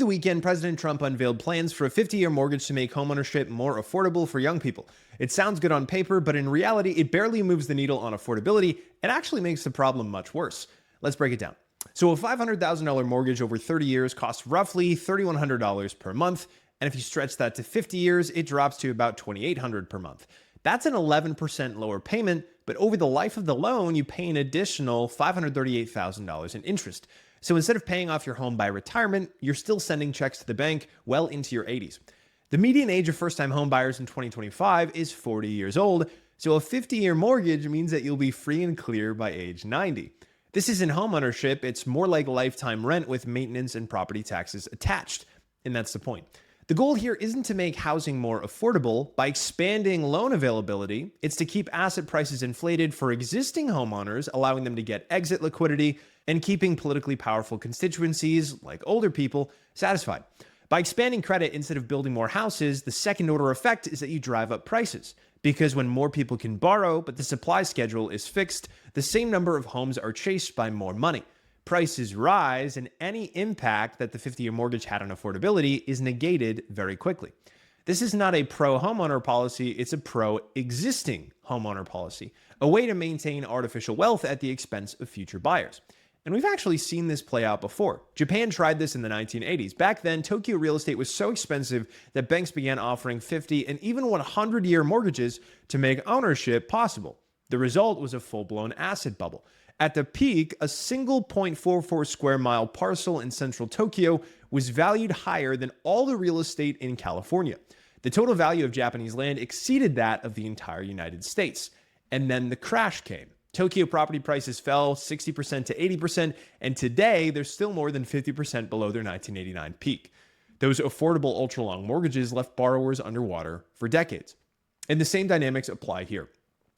the weekend, President Trump unveiled plans for a 50-year mortgage to make homeownership more affordable for young people. It sounds good on paper, but in reality, it barely moves the needle on affordability and actually makes the problem much worse. Let's break it down. So a $500,000 mortgage over 30 years costs roughly $3,100 per month, and if you stretch that to 50 years, it drops to about $2,800 per month. That's an 11% lower payment, but over the life of the loan, you pay an additional $538,000 in interest. So instead of paying off your home by retirement, you're still sending checks to the bank well into your 80s. The median age of first-time home buyers in 2025 is 40 years old, so a 50-year mortgage means that you'll be free and clear by age 90. This isn't homeownership, it's more like lifetime rent with maintenance and property taxes attached, and that's the point. The goal here isn't to make housing more affordable by expanding loan availability. It's to keep asset prices inflated for existing homeowners, allowing them to get exit liquidity and keeping politically powerful constituencies, like older people, satisfied. By expanding credit instead of building more houses, the second order effect is that you drive up prices. Because when more people can borrow, but the supply schedule is fixed, the same number of homes are chased by more money. Prices rise, and any impact that the 50-year mortgage had on affordability is negated very quickly. This is not a pro-homeowner policy, it's a pro-existing homeowner policy, a way to maintain artificial wealth at the expense of future buyers. And we've actually seen this play out before. Japan tried this in the 1980s. Back then, Tokyo real estate was so expensive that banks began offering 50 and even 100-year mortgages to make ownership possible. The result was a full-blown asset bubble. At the peak, a single 0.44 square mile parcel in central Tokyo was valued higher than all the real estate in California. The total value of Japanese land exceeded that of the entire United States. And then the crash came. Tokyo property prices fell 60% to 80%, and today they're still more than 50% below their 1989 peak. Those affordable ultra-long mortgages left borrowers underwater for decades. And the same dynamics apply here.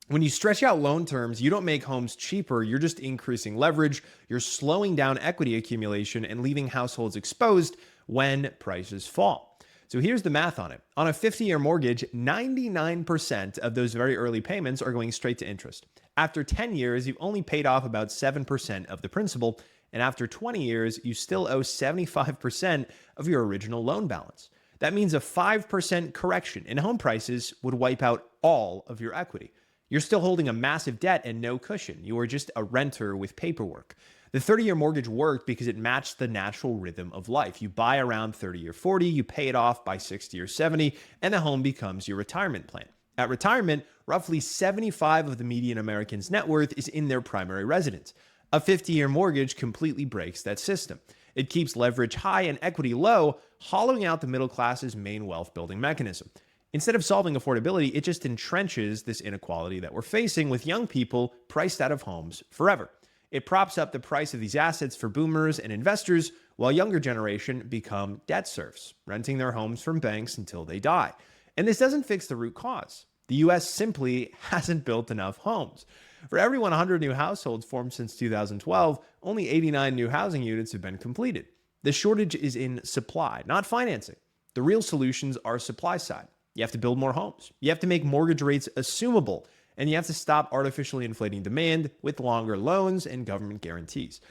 When you stretch out loan terms, you don't make homes cheaper, you're just increasing leverage, you're slowing down equity accumulation and leaving households exposed when prices fall. So here's the math on it. On a 50-year mortgage, 99% of those very early payments are going straight to interest. After 10 years, you've only paid off about 7% of the principal, and after 20 years, you still owe 75% of your original loan balance. That means a 5% correction in home prices would wipe out all of your equity. You're still holding a massive debt and no cushion. You are just a renter with paperwork. The 30-year mortgage worked because it matched the natural rhythm of life. You buy around 30 or 40, you pay it off by 60 or 70, and the home becomes your retirement plan. At retirement, roughly 75% of the median American's net worth is in their primary residence. A 50-year mortgage completely breaks that system. It keeps leverage high and equity low, hollowing out the middle class's main wealth-building mechanism. Instead of solving affordability, it just entrenches this inequality that we're facing with young people priced out of homes forever. It props up the price of these assets for boomers and investors, while younger generation become debt serfs, renting their homes from banks until they die. And this doesn't fix the root cause. The US simply hasn't built enough homes. For every 100 new households formed since 2012, only 89 new housing units have been completed. The shortage is in supply, not financing. The real solutions are supply side. You have to build more homes. You have to make mortgage rates assumable, and you have to stop artificially inflating demand with longer loans and government guarantees.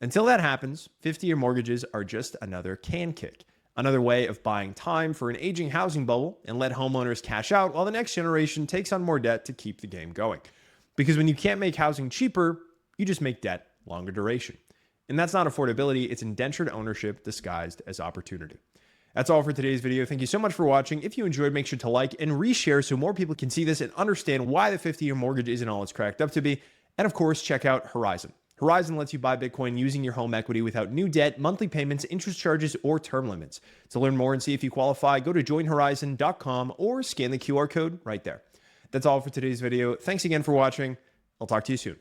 Until that happens, 50-year mortgages are just another can kick, another way of buying time for an aging housing bubble and let homeowners cash out while the next generation takes on more debt to keep the game going. Because when you can't make housing cheaper, you just make debt longer duration. And that's not affordability, it's indentured ownership disguised as opportunity. That's all for today's video. Thank you so much for watching. If you enjoyed, make sure to like and reshare so more people can see this and understand why the 50-year mortgage isn't all it's cracked up to be. And of course, check out Horizon. Horizon lets you buy Bitcoin using your home equity without new debt, monthly payments, interest charges, or term limits. To learn more and see if you qualify, go to joinhorizon.com or scan the QR code right there. That's all for today's video. Thanks again for watching. I'll talk to you soon.